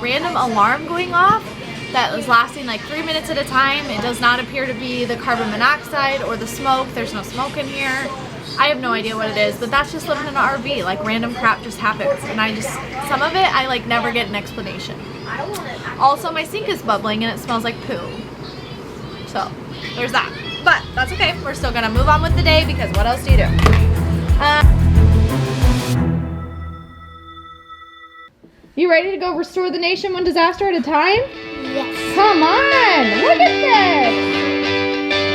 random alarm going off that was lasting like 3 minutes at a time. It does not appear to be the carbon monoxide or the smoke. There's no smoke in here. I have no idea what it is, but that's just living in an RV. Like random crap just happens, and some of it I like never get an explanation. Also, my sink is bubbling and it smells like poo. So there's that, but that's okay. We're still gonna move on with the day because what else do you do? You ready to go restore the nation one disaster at a time? Yes. Come on, look at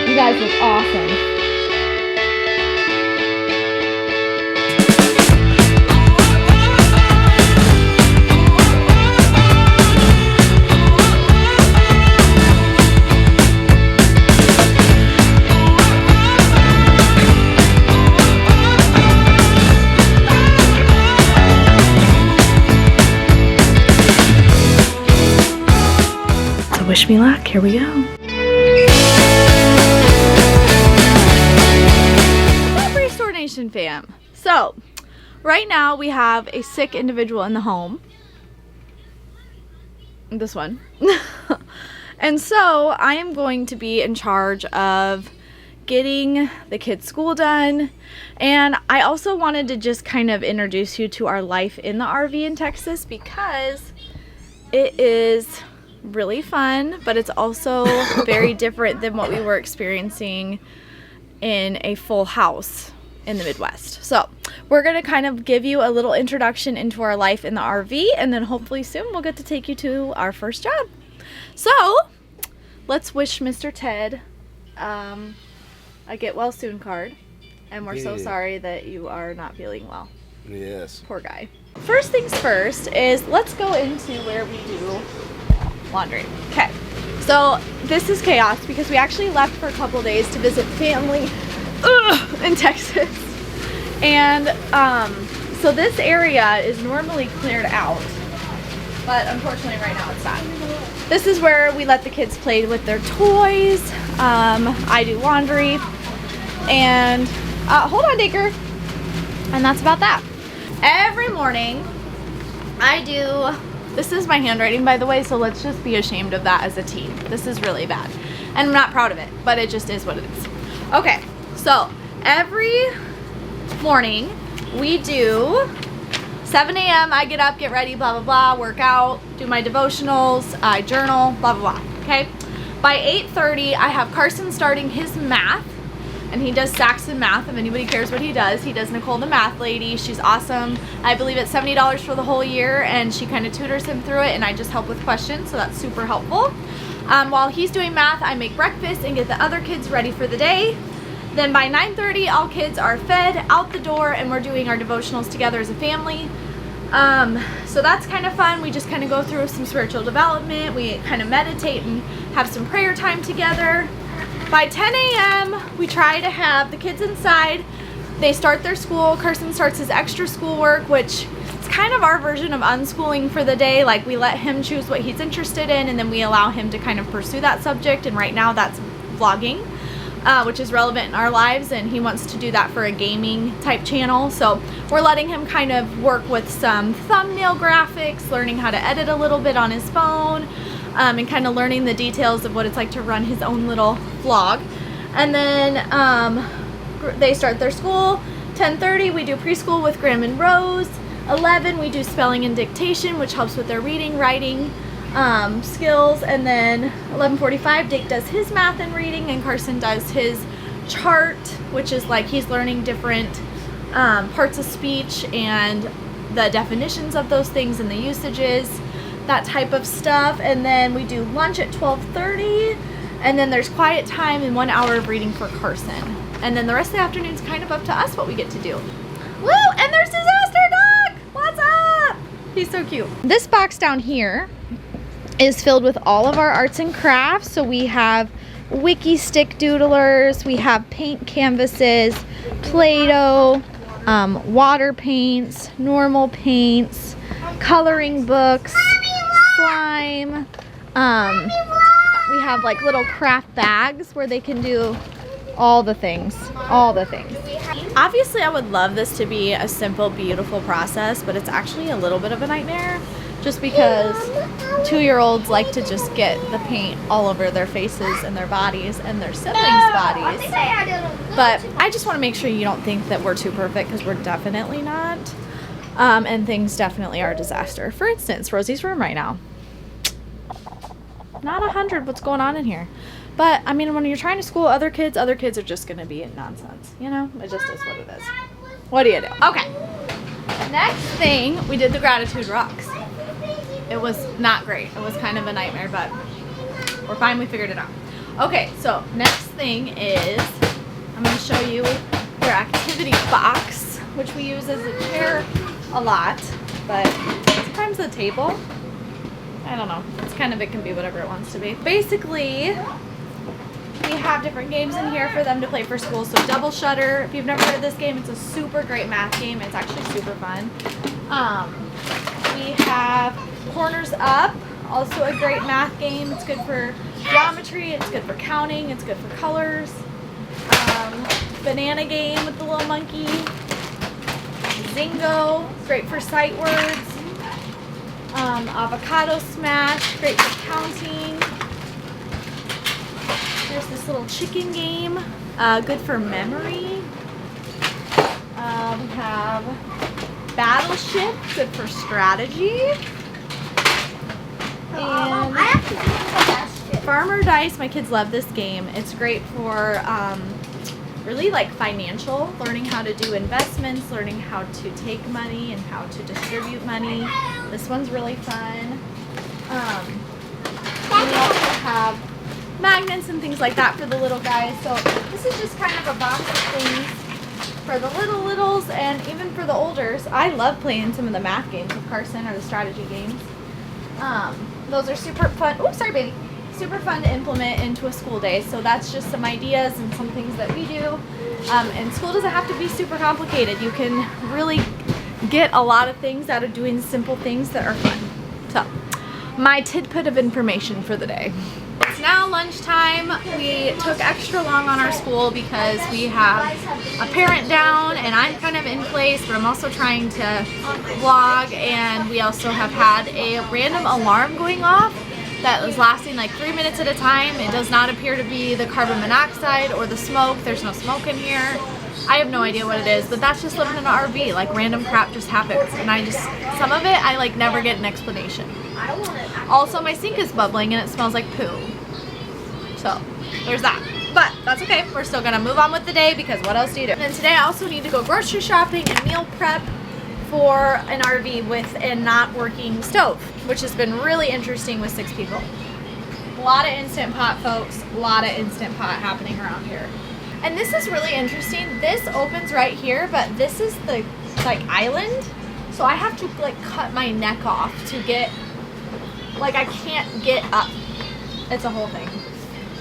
this. You guys look awesome. Wish me luck, here we go. What's up, Restore Nation fam? So, right now we have a sick individual in the home. This one. And so, I am going to be in charge of getting the kids' school done. And I also wanted to just kind of introduce you to our life in the RV in Texas because it is really fun, but it's also very different than what we were experiencing in a full house in the Midwest. So we're going to kind of give you a little introduction into our life in the RV, and then hopefully soon we'll get to take you to our first job. So let's wish Mr. Ted a get well soon card, and we're so sorry that you are not feeling well. Yes. Poor guy. First things first is let's go into where we do laundry. Okay, so this is chaos because we actually left for a couple days to visit family in Texas, and so this area is normally cleared out, but unfortunately right now it's not. This is where we let the kids play with their toys. I do laundry, and hold on, Daker, and that's about that. Every morning I do. This is my handwriting, by the way, so let's just be ashamed of that as a teen. This is really bad. And I'm not proud of it, but it just is what it is. Okay, so every morning we do 7 a.m. I get up, get ready, blah, blah, blah, work out, do my devotionals, I journal, blah, blah, blah, okay? By 8:30, I have Carson starting his math, and he does Saxon math. If anybody cares what he does Nicole the math lady. She's awesome. I believe it's $70 for the whole year, and she kind of tutors him through it, and I just help with questions, so that's super helpful. While he's doing math, I make breakfast and get the other kids ready for the day. Then by 9:30, all kids are fed, out the door, and we're doing our devotionals together as a family. So that's kind of fun. We just kind of go through some spiritual development. We kind of meditate and have some prayer time together. By 10 a.m., we try to have the kids inside. They start their school. Carson starts his extra schoolwork, which is kind of our version of unschooling for the day. Like, we let him choose what he's interested in, and then we allow him to kind of pursue that subject. And right now that's vlogging, which is relevant in our lives, and he wants to do that for a gaming type channel. So we're letting him kind of work with some thumbnail graphics, learning how to edit a little bit on his phone, and kind of learning the details of what it's like to run his own little vlog. And then they start their school. 10:30 we do preschool with Graham and Rose. 11 we do spelling and dictation, which helps with their reading, writing skills. And then 11:45 Dick does his math and reading, and Carson does his chart, which is like he's learning different parts of speech and the definitions of those things and the usages, that type of stuff. And then we do lunch at 12:30, and then there's quiet time and 1 hour of reading for Carson. And then the rest of the afternoon is kind of up to us what we get to do. Woo! And there's Disaster Duck! What's up? He's so cute. This box down here is filled with all of our arts and crafts. So we have wiki stick doodlers, we have paint canvases, Play-Doh, water paints, normal paints, coloring books, slime. We have like little craft bags where they can do all the things, all the things. Obviously, I would love this to be a simple, beautiful process, but it's actually a little bit of a nightmare just because 2-year-olds like to just get the paint all over their faces and their bodies and their siblings' bodies. But I just want to make sure you don't think that we're too perfect, because we're definitely not. And things definitely are a disaster. For instance, Rosie's room right now. Not 100 what's going on in here. But, I mean, when you're trying to school other kids are just going to be nonsense. You know? It just is what it is. What do you do? Okay. Next thing, we did the gratitude rocks. It was not great. It was kind of a nightmare, but we're fine. We figured it out. Okay, so next thing is I'm going to show you your activity box, which we use as a chair a lot, but sometimes the table, I don't know. It's kind of, it can be whatever it wants to be. Basically, we have different games in here for them to play for school. So Double Shutter, if you've never heard of this game, it's a super great math game. It's actually super fun. We have Corners Up, also a great math game. It's good for geometry, it's good for counting, it's good for colors. Banana Game with the little monkey. Zingo, great for sight words. Avocado Smash, great for counting. There's this little chicken game, good for memory. We have Battleship, good for strategy. And I have to do Battleship. Farmer Dice, my kids love this game. It's great for really like financial, learning how to do investments, learning how to take money and how to distribute money. This one's really fun. We also have magnets and things like that for the little guys. So this is just kind of a box of things for the littles and even for the olders. I love playing some of the math games with Carson, or the strategy games. Those are super fun. Oh, sorry, baby. Super fun to implement into a school day. So that's just some ideas and some things that we do. And school doesn't have to be super complicated. You can really get a lot of things out of doing simple things that are fun. So, my tidbit of information for the day. It's now lunchtime. We took extra long on our school because we have a parent down and I'm kind of in place, but I'm also trying to vlog, and we also have had a random alarm going off that was lasting like 3 minutes at a time. It does not appear to be the carbon monoxide or the smoke. There's no smoke in here. I have no idea what it is, but that's just living in an RV. Like, random crap just happens, and some of it I like never get an explanation. Also, my sink is bubbling and it smells like poo. So there's that, but that's okay. We're still gonna move on with the day, because what else do you do? And then today I also need to go grocery shopping and meal prep for an RV with a not working stove, which has been really interesting with 6 people. A lot of Instant Pot, folks. A lot of Instant Pot happening around here. And this is really interesting. This opens right here, but this is the like island. So I have to like cut my neck off to get, like, I can't get up. It's a whole thing.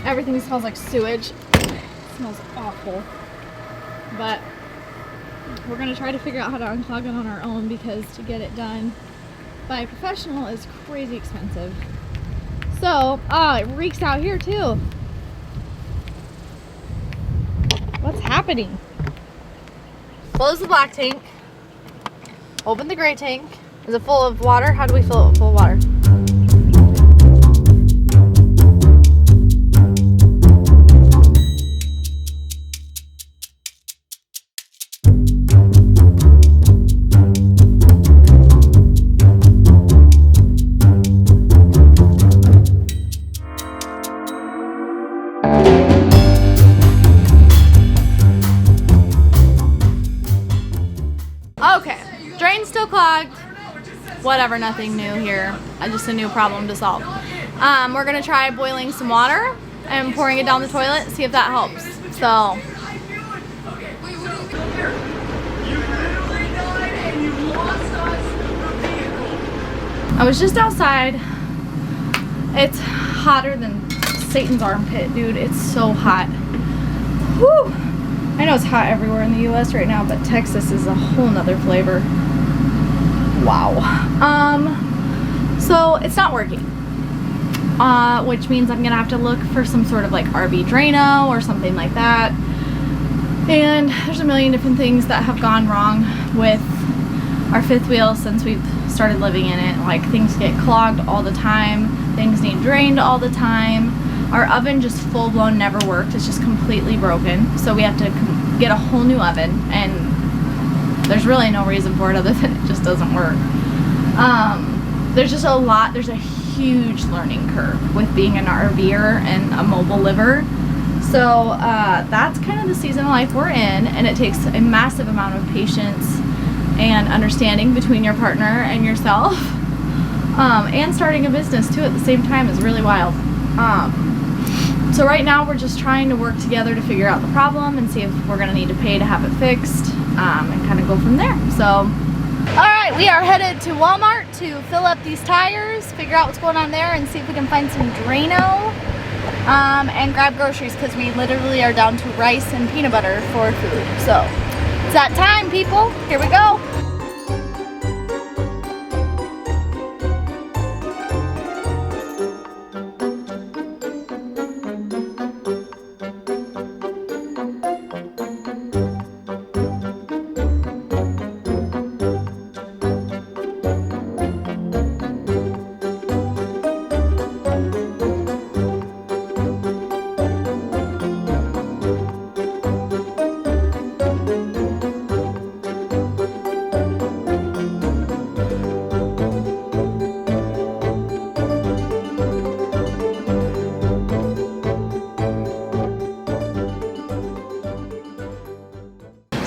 Everything smells like sewage. It smells awful. But we're gonna try to figure out how to unclog it on our own, because to get it done by a professional is crazy expensive. So, it reeks out here too. What's happening? Close the black tank. Open the gray tank. Is it full of water? How do we fill it full of water? Okay, drain's still clogged. Whatever, nothing new here. Just a new problem to solve. We're gonna try boiling some water and pouring it down the toilet, see if that helps. So, I was just outside. It's hotter than Satan's armpit, dude. It's so hot. Whew. I know it's hot everywhere in the US right now, but Texas is a whole nother flavor. Wow. So it's not working. Which means I'm gonna have to look for some sort of like RV Drano or something like that. And there's a million different things that have gone wrong with our fifth wheel since we've started living in it. Like, things get clogged all the time, things need drained all the time. Our oven just full-blown never worked. It's just completely broken, so we have to get a whole new oven, and there's really no reason for it other than it just doesn't work. There's just there's a huge learning curve with being an RVer and a mobile liver. So that's kind of the season of life we're in, and it takes a massive amount of patience and understanding between your partner and yourself. And starting a business too at the same time is really wild. So right now we're just trying to work together to figure out the problem and see if we're gonna need to pay to have it fixed, and kind of go from there. So, all right, we are headed to Walmart to fill up these tires, figure out what's going on there, and see if we can find some Drano, and grab groceries, because we literally are down to rice and peanut butter for food. So it's that time, people. Here we go.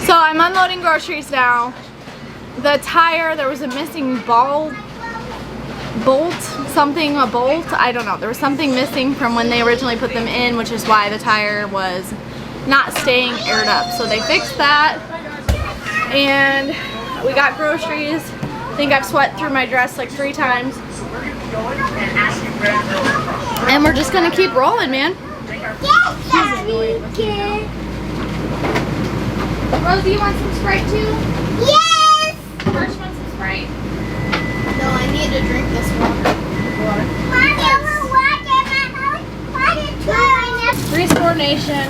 So I'm unloading groceries now. The tire, there was a missing bolt, I don't know. There was something missing from when they originally put them in, which is why the tire was not staying aired up. So they fixed that, and we got groceries. I think I've sweat through my dress like 3 times. And we're just gonna keep rolling, man. Rosie, you want some Sprite too? Yes! First, want some Sprite? No, I need to drink this water. Mommy, I want water. Restore Nation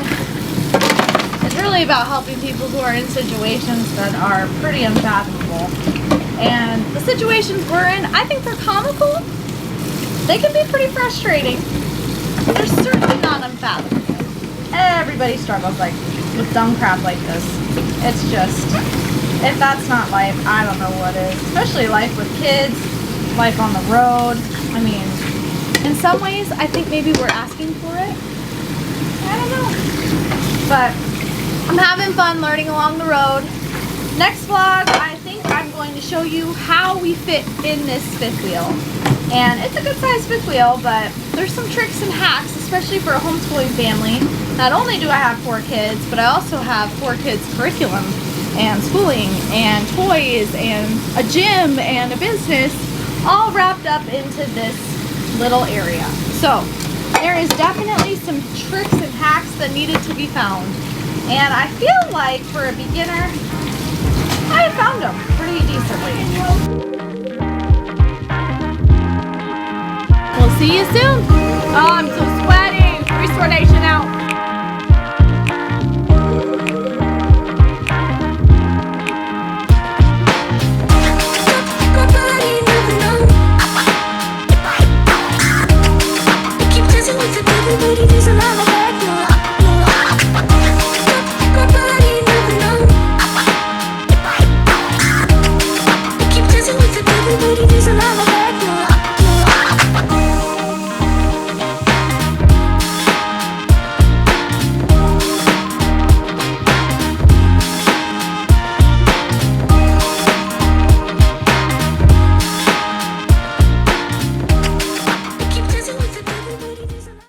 is really about helping people who are in situations that are pretty unfathomable. And the situations we're in, I think they're comical. They can be pretty frustrating. They're certainly not unfathomable. Everybody struggles with dumb crap like this. It's just, if that's not life, I don't know what is. Especially life with kids, life on the road. I mean, in some ways, I think maybe we're asking for it. I don't know. But I'm having fun learning along the road. Next vlog, I think I'm going to show you how we fit in this fifth wheel. And it's a good sized fifth wheel, but there's some tricks and hacks, especially for a homeschooling family. Not only do I have 4 kids, but I also have 4 kids' curriculum and schooling and toys and a gym and a business all wrapped up into this little area. So there is definitely some tricks and hacks that needed to be found. And I feel like for a beginner, I found them pretty decently. We'll see you soon. Oh, I'm so sweaty. Restore Nation out.